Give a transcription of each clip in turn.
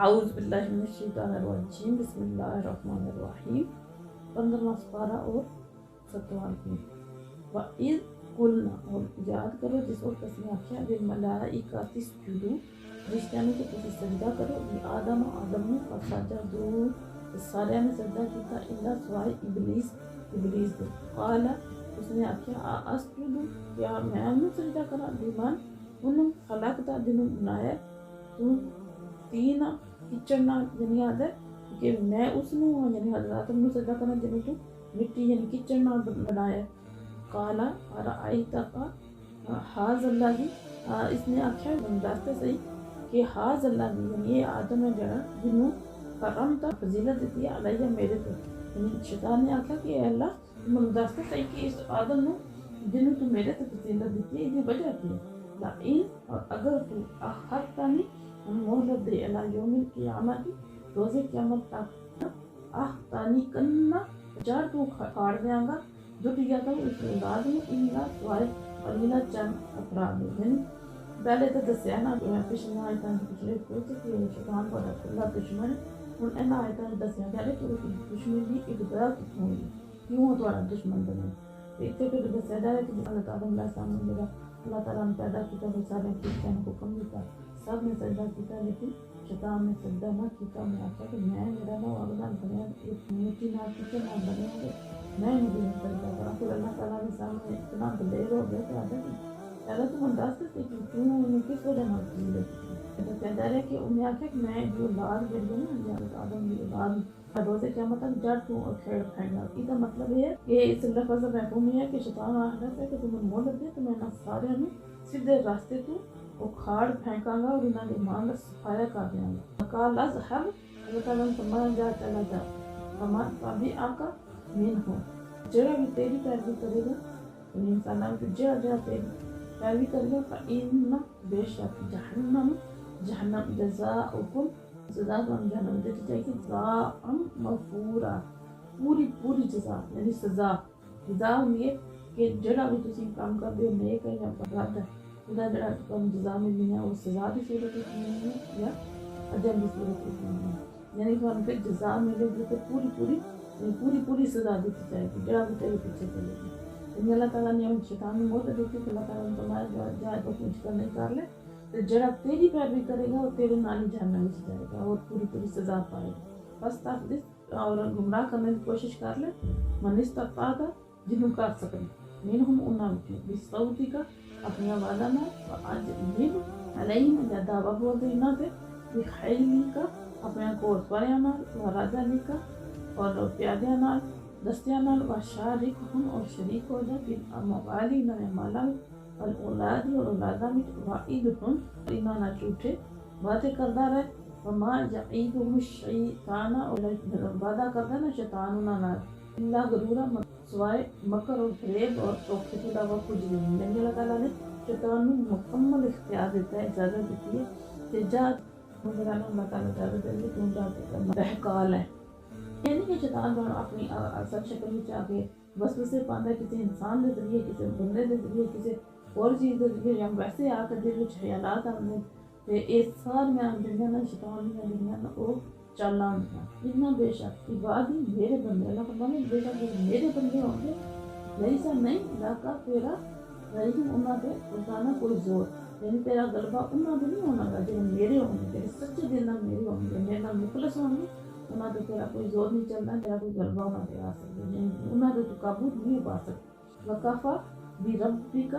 اعوذ باللہ من الشیطان الرجیم، بسم اللہ الرحمن الرحیم۔ 15واں سپارہ اور 7واں۔ وَإِذْ قُلْنَا، اور یاد کرو جس وقت اس نے آخیا لِلْمَلَائِكَةِ اسْجُدُوا، فرشتیاں کہ تسی سجدہ کرو آدم نے فسجدوا، سارے نے سجدہ کیتا الا سوائے ابلیس دے۔ قال، اس نے آخیا اسجد، کیا میں انہوں سجدہ کرا لمن انہوں خلقتا جنہوں بنایا تو تین کچڑ نال، یعنی آدھے کہ میں اس نو یعنی حضرات نو سجدہ کرنا جنہوں تو مٹی یعنی کچڑ نال بنایا۔ قالا ارائیتک حاذ اللہ جی، اس نے آخیا دستے صحیح کہ حاذ اللہ جی یعنی یہ آدم ہے جڑا جنہوں کرمتا فضیلت دیتی ہے علیہ میرے تو، یعنی شیطان نے آخیا کہ اے اللہ من دستے صحیح کہ اس آدم نو جنہوں تو میرے تو فضیلت دیتی ہے یہ وجہ کی ہے۔ لئن، اور اگر تو اخرتنی مہلت دے الی یوم القیامت، روز قیامت تک احتانی کنہ جار تو کھاڑ دیاں گا ذریتہ اس اولاد میں الا سوائے قلیلا چند افراد، یعنی پہلے تو دسیا نا پچھلی آیتاں پچھلے کوچ کہ شیطان بڑا کھلا دشمن ہے، ہن انہاں آیتاں دسیا جا رہا کہ دشمن دی ابتدا کتوں ہوئی، کیوں تہاڈا دشمن بنے۔ اتنے پھر دسیا جا رہا ہے کہ حضرت آدم علیہ السلام نے جڑا اللہ تعالیٰ نے پیدا کیا وہ سارے فرشتیاں کو حکم دیتا، سب نے سجدہ کیتا لیکن شیطان نے سجدہ نہ کیتا۔ میں آخیا کہ میں میرا نا اگلا بنیا ایک مٹی نال کچھ نہ بنیا ہو، میں نہیں سجدہ کرا۔ پھر اللہ تعالیٰ نے سامنے اتنا دلیر ہو گیا کہ آدھا کہ پہلے تو من دس دے کہ کیوں کس وجہ نال کی ہے، کہتا ہے کہ انہیں آخیا کہ میں جو اولاد جڑی ہے نا آدم کی اولاد روز قیامت تک جڑ تو کھیڑ پھیڑنا، اس کا مطلب یہ ہے کہ اس لفظ میں مفہوم یہ ہے کہ شیطان آخر ہے کہ تمہیں مہلت دے تو میں نہ سارے سیدھے راستے تو اکھاڑ پھینکاں گا اور انہاں دے مان دا صفایا کر دیاں گا۔ قال اذهب، اللہ تعالیٰ نے فرمایا جا چلا جا، فمن تبعک منہم، جڑا بھی تیری پیروی کرے گا، یعنی انساناں کو جڑا تیری پیروی کرے گا، فإن، بے شک، جہنم جزاؤکم، سزا تو ہم جہنم دیتی جائے گی، جزاء موفورا، پوری جزا یعنی سزا ہوئی ہے کہ جڑا بھی تسی کام کر دے نیک ہے یا بد ہے، خدا جڑا تم جزا ملنی ہے وہ سزا دی صورت میں ملنی ہے یا اجر دی صورت میں ملنی ہے، یعنی تمہیں پھر جزا ملے گی تو پوری سزا دیتی جائے گی جڑا بھی تیرے پیچھے چلے گی۔ یعنی اللہ تعالیٰ نے شیطان نے موت دیتی کہ اللہ تعالیٰ نے فرمایا جائے تو کچھ کر نہیں کر لے تو جڑا تیری پیروی کرے گا وہ تیرے نال ہی جہنم میں جائے گا اور پوری سزا پائے گا۔ بس تک اور گمراہ کرنے کی کوشش کر لے، من استطاعت، جنہوں کر سکیں، منہم انہاں بھی صوتی کا اپنی آوازہ نہ وَأَجْلِبْ عَلَيْهِمْ، یا دعویٰ بول دے انہاں تے بِخَیلِکَ، اپنے گھوڑ سواریاں نال، وَرَجَلِکَ، اور پیادیاں نال، دستیاں نال، وَشَارِکْهُمْ، اور شریک ہو جا بِالْأَمْوَالِ، انہاں مالاں والأولاد، اور اولاداں وچ، وَعِدْهُمْ، انہاں نال جھوٹے وعدے کردا رہے، وَمَا يَعِدُهُمُ الشَّیطَانُ، اور وعدہ کردا نا شیطان انہاں نال، الا غرورا، سوائے مکر اور فریب اور دھوکے کے علاوہ کچھ بھی نہیں۔ یعنی اللہ تعالیٰ نے شیطان کو مکمل اختیار دیتا ہے، اجازت دیتی ہے کہ جا اللہ تعالیٰ اجازت دے تو جا کے بہکال ہے، یعنی کہ شیطان جو اپنی اصل شکل میں آ کے وسوسے پاندا ہے کسی انسان کے ذریعے، کسی بندے کے ذریعے، کسی اور چیز کے ذریعے، یا ویسے آ کر دل وچ خیالات آنے تے اس ساریاں جڑیاں نا شیطان دیاں جڑیاں نا وہ چالاں ہوندیاں۔ اتنا بے شک عبادی، میرے بندے، اللہ فرمانے بے شک میرے بندے ہوں گے، لیسا نہیں لاکا تیرا رہی انہاں تے سلطانہ کوئی زور، یعنی تیرا غلبہ انہاں تے نہیں ہونا گا جڑے میرے ہوں گے، جڑے سچے دل نال میرے ہوں گے، میرے نال مخلص ہوں گے، انہاں تے تیرا کوئی زور نہیں چلنا، تیرا کوئی غلبہ انہاں تے آ سکتا، یعنی انہاں تے تو قابو نہیں پا سکتا۔ وکفا بربک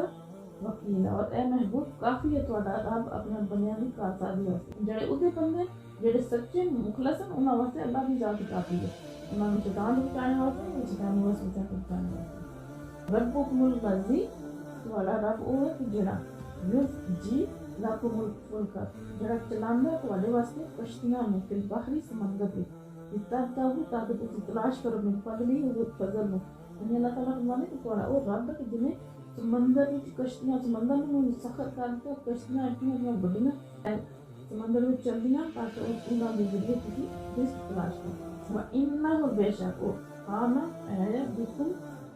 وکیلا، اور اے محبوب کافی ہے تہاڈا رب اپنے بندیاں دی کارسازی واسطے، جڑے اودے بندے جڑے سچے مخلص ہیں انہاں واسطے اللہ دی ذات کافی ہے، انہاں نوں شیطان کو بچانے واسطے، شیطان نوں وسوسے کو بچانے واسطے۔ ربکم الذی، تہاڈا رب وہ ہے کہ جڑا یزجی لکم الفلک، جڑا چلاندا ہے تہاڈے واسطے کشتیاں نوں، فی البحر، سمندر وچ، لتبتغوا، تاکہ تسی تلاش کرو، من فضلہ، وہ فضل نوں، یعنی اللہ تعالیٰ فرمانے کہ تہاڈا وہ رب ہے کہ جنہیں سمندر وچ کشتیاں، سمندر نوں سخر کر کے کشتیاں اتنیاں بڑیاں سمندر میں چلدیاں تاکہ انہاں دے ذریعے تسی رزق تلاش کرو۔ وَإِنَّهُ، بے شک وہ کانا ہے بکم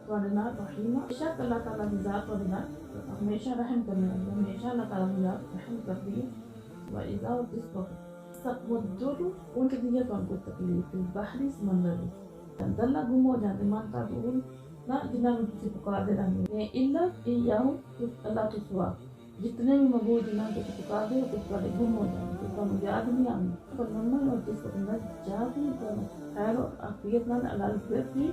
تہاڈے نال رحیمہ، بے شک اللہ تعالیٰ کی ذات تہاڈے نال ہمیشہ رحم کرنے والی، ہمیشہ اللہ تعالیٰ کی ذات رحم کرتی ہے۔ وَإِذَا، جس وقت مسکم الدر پہنچ دیا تو کوئی تکلیف بحری سمندر میں دلہ گم ہو جاتے من تدعون نہ جنہاں ਨੂੰ ਤੁਸੀਂ ਪੁਕਾਰਦੇ ਰਹਿੰਦੇ ਨੇ ਇਲਾ ਇਯਾਹੁ ਅੱਲਾਹ ਤੋਂ ਸਿਵਾ جتنے بھی مبود جنہاں کو پکارتے ہو تو تھوڑے گم ہو جائیں گے تو یاد نہیں آئیں گے پر نمبر اور جس کو نجات نہیں کرنا خیر اور عافیت نال علال برفی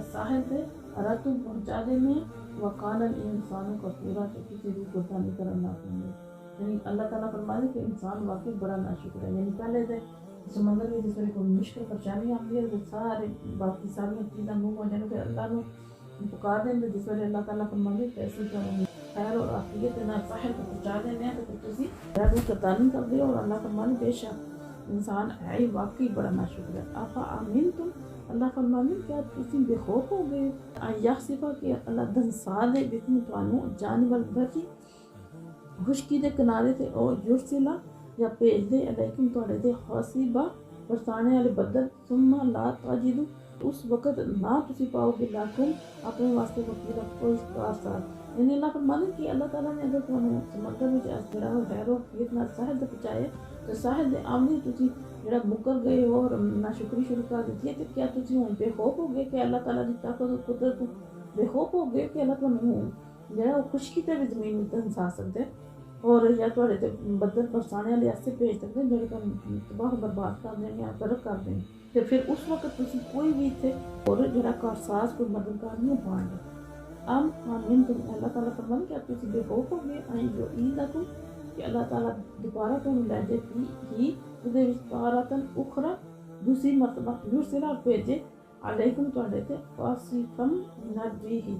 ساحل سے اراتم پہنچا دینے وقال الانسان کا پورا تو کسی بھی قربانی کرنا پڑیں یعنی اللہ تعالیٰ فرماتے کہ انسان واقعی بڑا ناشکر ہے یعنی پہلے سے سمندر میں جس میں کوئی مشکل پریشانی آتی ہے تو سارے باقی ساری چیزیں گم ہو جانے پھر اللہ نے پکار دیں گے جس وجہ اللہ تعالیٰ فرماتے کیسے کریں خیر اور عافیت نہ ساحل کو پہنچا دینے ہیں تو تسی رب کا تعلیم کر دے اور اللہ فرمانے بے شک انسان ہے واقعی بڑا ناشکر ہے آفا آمین تم اللہ فرمانے کیا تسی بے خوف ہو گئے یخسفا کہ اللہ دنسا دے بکم توانو جانب البری خشکی دے کنارے تے او یرسلا یا بھیج دے علیکم تواڈے تے حسیبا برسانے والے بدل ثم لا تجدو اس وقت نہ تسی پاؤ گے لاکم اپنے واسطے وکیل کوئی کارساز یعنی اللہ فرمانے کہ اللہ تعالیٰ نے اگر تمہیں سمندر میں جڑا ہو ڈیرو اتنا ساحل تک پہنچائے تو ساحل دے آمدی تسی جڑا مکر گئے ہو اور ناشکری شروع کر دیتی ہے تو کیا تسی ہوں بے خوف ہو گئے کہ اللہ تعالیٰ کی طاقت و قدرت کو بے خوف ہو گئے کہ اللہ تعالیٰ جڑا خشکی تے بھی زمین میں دنسا سکتے اور یا تھوڑے تے بدل برسانے والے ایسے بھیج سکتے ہیں جڑے کو تباہ برباد کر دیں یا غرق کر دیں تو پھر اس وقت تسی کوئی بھی تھے اور جڑا کارساز کوئی مددگار نہیں پائیں گے ام آمین تم اللہ تعالیٰ فرمان کیا تسی بے خوف ہو گئے آئیں جو عیدکم کہ اللہ تعالیٰ دوبارہ تو لے دے ہی ادھے وستارتاً اخرى دوسری مرتبہ یرسلا بھیجے علیکم تواڈے تے قاصفم نرجیہی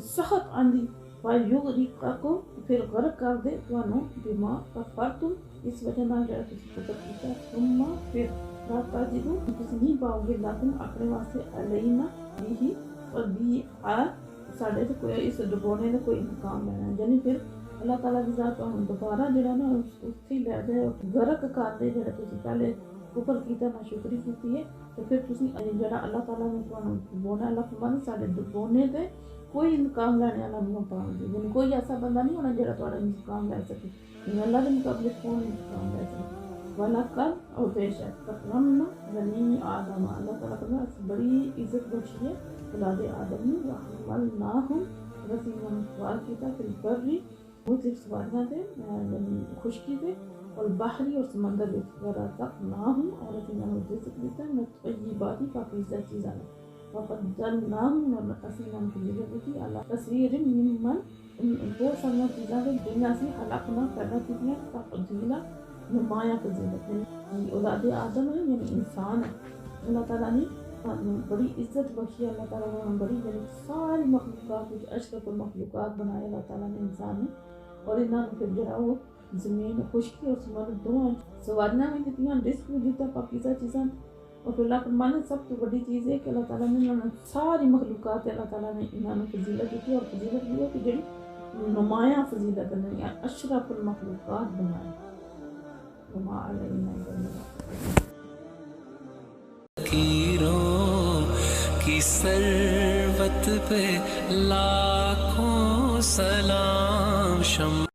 سخت آندھی فیغرقکم پھر غرق کر دے تانوں بما کفرتم اس وجہ نال جڑا تسی کفر کیتا ثم پھر لا تجدو تسی نہیں پاؤ گے لاکم اپنے واسطے علینا بھی اور بھی ساڈے تے کوئی اس ڈبونے کا کوئی انتقام لینا یعنی پھر اللہ تعالیٰ کی ذات ہم دوبارہ جڑا نا اتھے لے جائے غرق کر دے جڑا تسی پہلے کفر کیتا نا شکری کیتی ہے تو پھر تسی جڑا اللہ تعالیٰ نے تانوں ڈبونا اللہ فرمانے ساڈے ڈبونے تے کوئی انتقام لینے والا نہیں پاؤ گے یعنی کوئی ایسا بندہ نہیں ہونا جڑا تہاڈا انتقام لے سکے یعنی اللہ کے مقابلے کون انتقام لے سکے وَلَقَدْ اور بے شک کرمنا بنی آدم اللہ تعالیٰ نے بڑی عزت بخشی ہے اولاد آدم نے وَحَمَلْنَاهُمْ رسیماً سوار کیتا پھر بری مختلف سواریاں تھے یعنی خشکی تھے اور بحری اور سمندر میں وَرَزَقْنَاهُمْ اور رسیماً رزق دیتا ہے طیبات پاکیزہ چیزاں وَفَضَّلْنَاهُمْ اور رسیماً فضیلت دیتی اللہ تصویر ممن بہت ساری چیزاں تھے دنیا سے حلقنا پیدا کی ہیں تفضیلا نمایاں فضیلت ہے اولاد آدم ہے یعنی انسان ہے اللہ تعالیٰ نے بڑی عزت بخشی اللہ تعالیٰ نے بڑی یعنی ساری مخلوقات کچھ اشرف المخلوقات بنائے اللہ تعالیٰ نے انسان نے اور انہوں نے پھر جڑا وہ زمین خشکی اور سمندر دونوں سواریاں بھی دیتی ہیں رزق بھی دیتا پاکیزہ چیزاں اور پھر اللہ فرمانے سب تو بڑی چیز ہے کہ اللہ تعالیٰ نے انہوں نے ساری مخلوقات اللہ تعالیٰ نے انہوں نے فضیلت دیتی اور فضیلت بھی ہے کہ جڑی نمایاں فضیلت ہے اشرف المخلوقات بنائے وما علینا فقیروں کی ثروت پہ لاکھوں سلام شمع